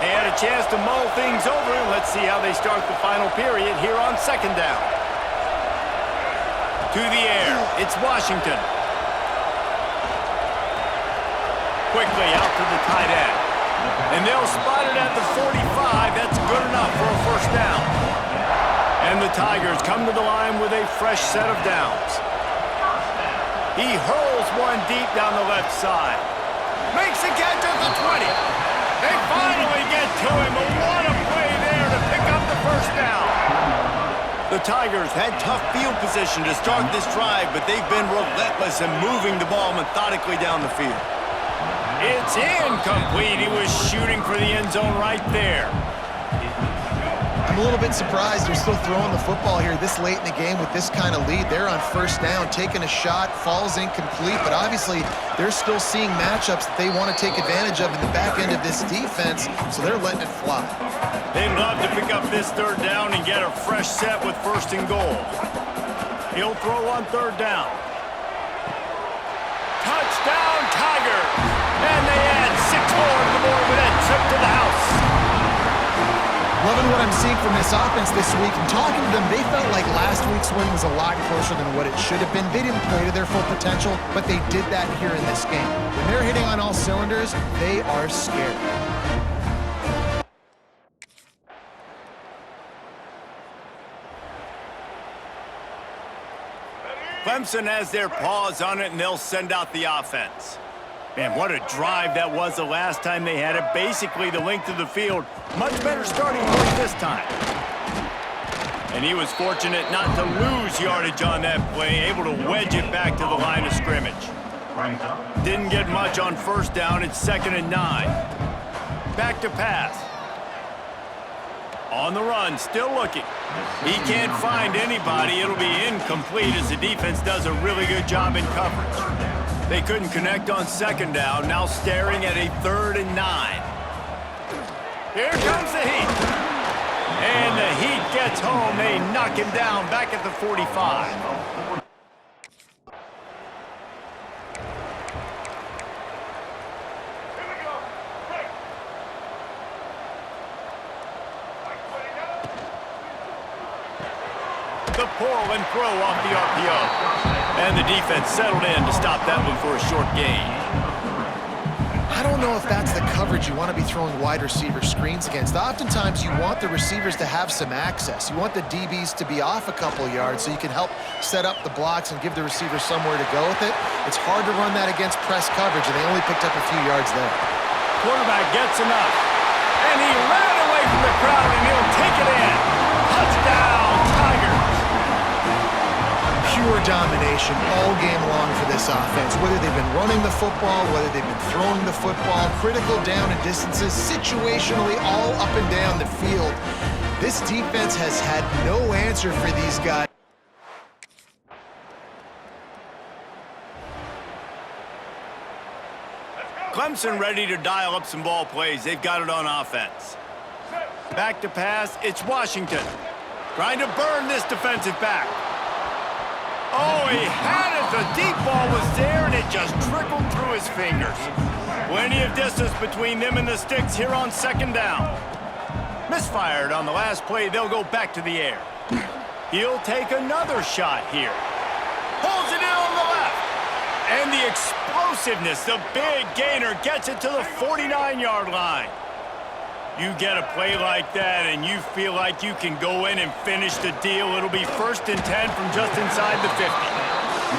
They had a chance to mull things over, and let's see how they start the final period here on second down. To the air, it's Washington. Quickly out to the tight end. And they'll spot it at the 45. That's good enough for a first down. And the Tigers come to the line with a fresh set of downs. He hurls one deep down the left side. Makes a catch at the 20. They finally get to him. But what a play there to pick up the first down. The Tigers had tough field position to start this drive, but they've been relentless in moving the ball methodically down the field. It's incomplete. He was shooting for the end zone right there. I'm a little bit surprised they're still throwing the football here this late in the game with this kind of lead. They're on first down, taking a shot, falls incomplete, but obviously they're still seeing matchups that they want to take advantage of in the back end of this defense, so they're letting it fly. They'd love to pick up this third down and get a fresh set with first and goal. He'll throw on third down. Touchdown, Tigers! And they add 6 more to the board with that trip to the house. Loving what I'm seeing from this offense this week. And talking to them, they felt like last week's win was a lot closer than what it should have been. They didn't play to their full potential, but they did that here in this game. When they're hitting on all cylinders, they are scared. Clemson has their paws on it, and they'll send out the offense. Man, what a drive that was the last time they had it. Basically the length of the field. Much better starting point this time. And he was fortunate not to lose yardage on that play, able to wedge it back to the line of scrimmage. Didn't get much on first down. It's 2nd and 9. Back to pass. On the run, still looking. He can't find anybody. It'll be incomplete as the defense does a really good job in coverage. They couldn't connect on second down, now staring at a 3rd and 9. Here comes the Heat. And the Heat gets home. They knock him down back at the 45. The pull and throw off the RPO. And the defense settled in to stop that one for a short gain. I don't know if that's the coverage you want to be throwing wide receiver screens against. Oftentimes, you want the receivers to have some access. You want the DBs to be off a couple yards so you can help set up the blocks and give the receivers somewhere to go with it. It's hard to run that against press coverage, and they only picked up a few yards there. Quarterback gets enough. And he ran away from the crowd, and he'll take it in. Touchdown, Tigers. Pure domination all game long for this offense. Whether they've been running the football, whether they've been throwing the football, critical down and distances, situationally all up and down the field. This defense has had no answer for these guys. Clemson ready to dial up some ball plays. They've got it on offense. Back to pass, it's Washington. Trying to burn this defensive back. Oh, he had it. The deep ball was there, and it just trickled through his fingers. Plenty of distance between them and the sticks here on second down. Misfired on the last play. They'll go back to the air. He'll take another shot here. Pulls it in on the left. And the explosiveness, the big gainer, gets it to the 49-yard line. You get a play like that and you feel like you can go in and finish the deal. It'll be 1st and 10 from just inside the 50.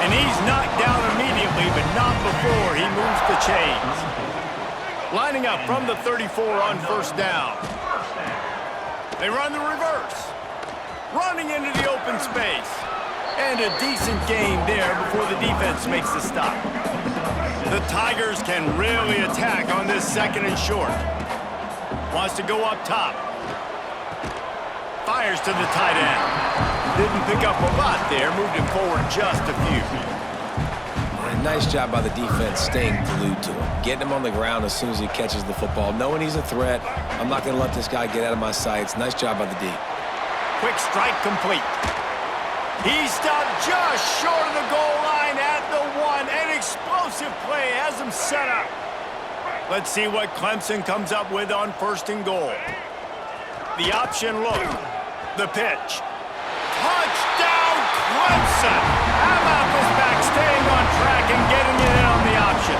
And he's knocked down immediately, but not before he moves the chains. Lining up from the 34 on first down. They run the reverse. Running into the open space. And a decent gain there before the defense makes the stop. The Tigers can really attack on this 2nd and short. Wants to go up top. Fires to the tight end. Didn't pick up a lot there. Moved him forward just a few. And nice job by the defense staying glued to him. Getting him on the ground as soon as he catches the football. Knowing he's a threat. I'm not going to let this guy get out of my sights. Nice job by the D. Quick strike complete. He stopped just short of the goal line at the 1. An explosive play has him set up. Let's see what Clemson comes up with on 1st and goal. The option look. The pitch. Touchdown, Clemson! How about this back staying on track and getting it in on the option?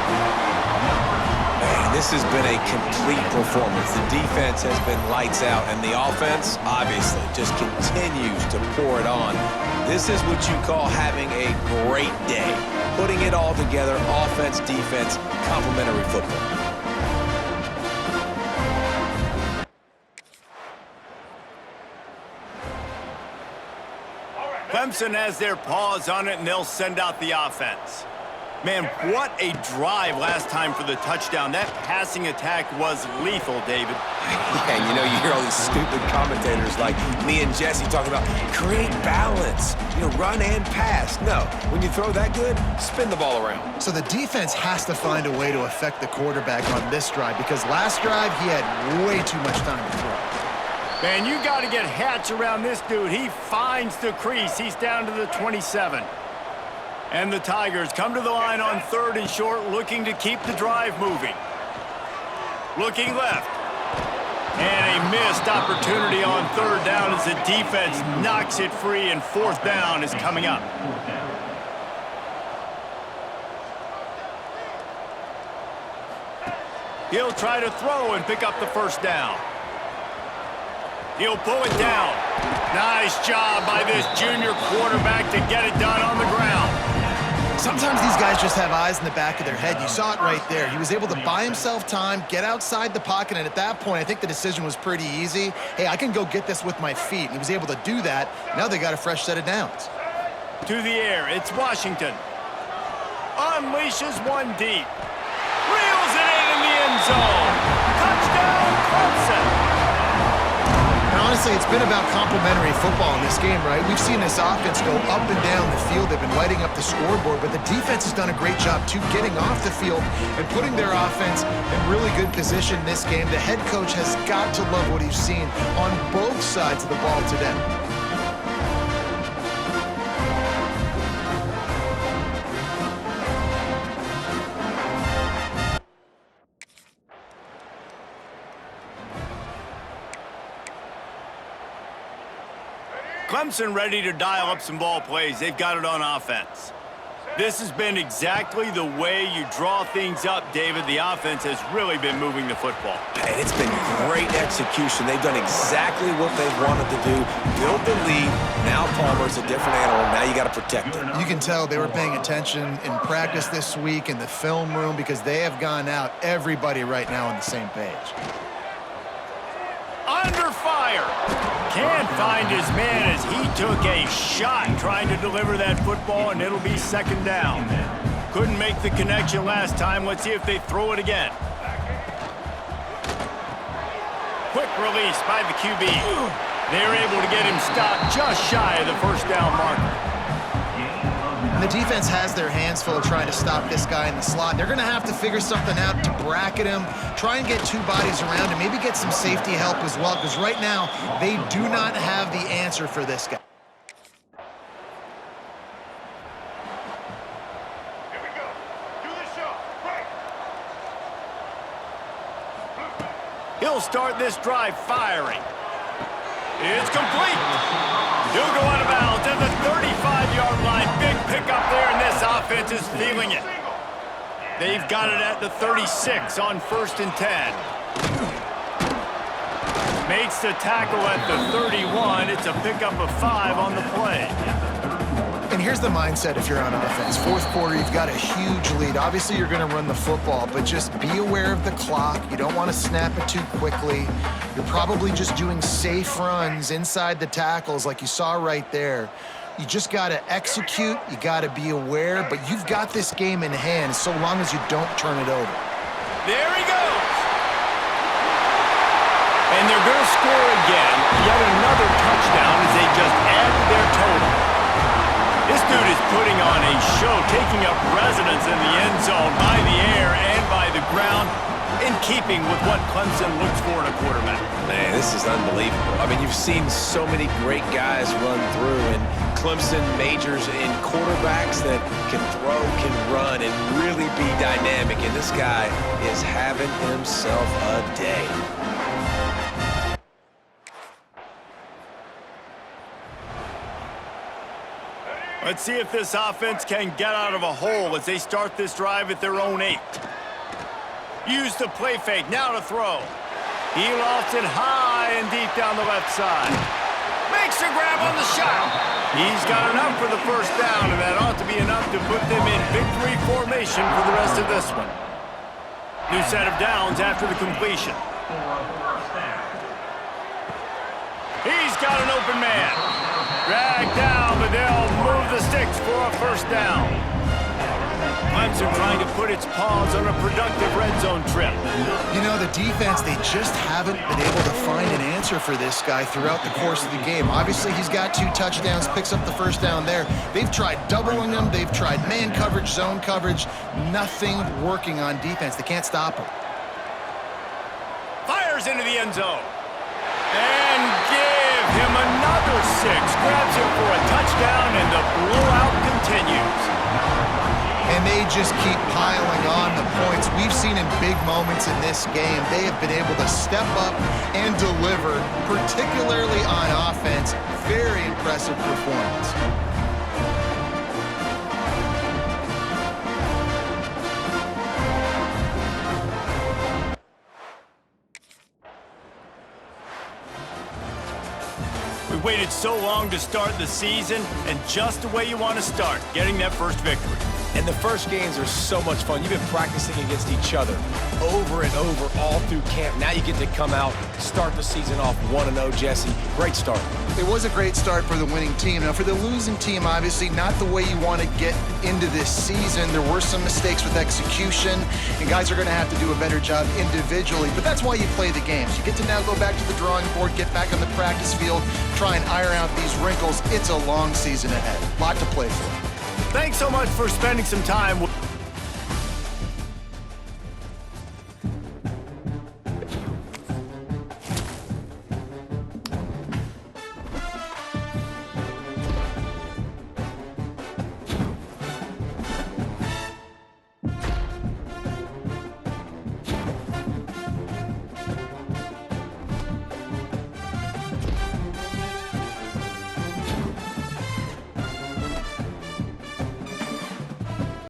Man, this has been a complete performance. The defense has been lights out, and the offense, obviously, just continues to pour it on. This is what you call having a great day. Putting it all together, offense, defense, complementary football. Clemson has their paws on it, and they'll send out the offense. Man, what a drive last time for the touchdown. That passing attack was lethal, David. Yeah, you know, you hear all these stupid commentators like me and Jesse talking about create balance, run and pass. No, when you throw that good, spin the ball around. So the defense has to find a way to affect the quarterback on this drive because last drive he had way too much time to throw. Man, you got to get Hatch around this dude. He finds the crease. He's down to the 27. And the Tigers come to the line on 3rd and short, looking to keep the drive moving. Looking left. And a missed opportunity on 3rd down as the defense knocks it free, and 4th down is coming up. He'll try to throw and pick up the 1st down. He'll pull it down. Nice job by this junior quarterback to get it done on the ground. Sometimes these guys just have eyes in the back of their head. You saw it right there. He was able to buy himself time, get outside the pocket, and at that point, I think the decision was pretty easy. Hey, I can go get this with my feet. And he was able to do that. Now they got a fresh set of downs. To the air, it's Washington. Unleashes one deep. Reels it in the end zone. Touchdown, Clemson. Honestly, it's been about complementary football in this game, right? We've seen this offense go up and down the field. They've been lighting up the scoreboard, but the defense has done a great job, too, getting off the field and putting their offense in really good position in this game. The head coach has got to love what he's seen on both sides of the ball today. Clemson ready to dial up some ball plays. They've got it on offense. This has been exactly the way you draw things up, David. The offense has really been moving the football. And it's been great execution. They've done exactly what they've wanted to do. Build the lead. Now Palmer's a different animal. Now you got to protect it. You can tell they were paying attention in practice this week in the film room because they have gone out, everybody right now on the same page. Under fire. Can't find his man as he took a shot trying to deliver that football, and it'll be 2nd down. Couldn't make the connection last time. Let's see if they throw it again. Quick release by the QB. They're able to get him stopped just shy of the 1st down marker. And the defense has their hands full of trying to stop this guy in the slot. They're going to have to figure something out to bracket him, try and get 2 bodies around him, maybe get some safety help as well, because right now they do not have the answer for this guy. Here we go. Do the show. Right. He'll start this drive firing. It's complete. He'll go out of bounds at the 35-yard line. Big pickup there, and this offense is feeling it. They've got it at the 36 on 1st and 10. Makes the tackle at the 31. It's a pickup of 5 on the play. And here's the mindset if you're on offense. 4th quarter, you've got a huge lead. Obviously, you're going to run the football, but just be aware of the clock. You don't want to snap it too quickly. You're probably just doing safe runs inside the tackles like you saw right there. You just got to execute. You got to be aware, but you've got this game in hand so long as you don't turn it over. There he goes. And they're going to score again. Yet another touchdown as they just add to their total. This dude is putting on a show, taking up residence in the end zone by the air and by the ground, in keeping with what Clemson looks for in a quarterback. Man, this is unbelievable. I mean, you've seen so many great guys run through, and Clemson majors in quarterbacks that can throw, can run, and really be dynamic. And this guy is having himself a day. Let's see if this offense can get out of a hole as they start this drive at their own 8. Use the play fake, now to throw. He lofts it high and deep down the left side. Makes a grab on the shot. He's got enough for the first down, and that ought to be enough to put them in victory formation for the rest of this one. New set of downs after the completion. He's got an open man. Dragged down, but they'll move the sticks for a first down. Clemson trying to put its paws on a productive red zone trip. You know, the defense, they just haven't been able to find an answer for this guy throughout the course of the game. Obviously, he's got 2 touchdowns, picks up the first down there. They've tried doubling him. They've tried man coverage, zone coverage. Nothing working on defense. They can't stop him. Fires into the end zone. And give him another 6. Grabs him for a touchdown, and the blowout continues. And they just keep piling on the points. We've seen in big moments in this game, they have been able to step up and deliver, particularly on offense. Very impressive performance. We waited so long to start the season, and just the way you want to start, getting that first victory. And the first games are so much fun. You've been practicing against each other over and over all through camp. Now you get to come out, start the season off 1-0, Jesse. Great start. It was a great start for the winning team. Now, for the losing team, obviously, not the way you want to get into this season. There were some mistakes with execution, and guys are going to have to do a better job individually. But that's why you play the games. You get to now go back to the drawing board, get back on the practice field, try and iron out these wrinkles. It's a long season ahead. A lot to play for. Thanks so much for spending some time with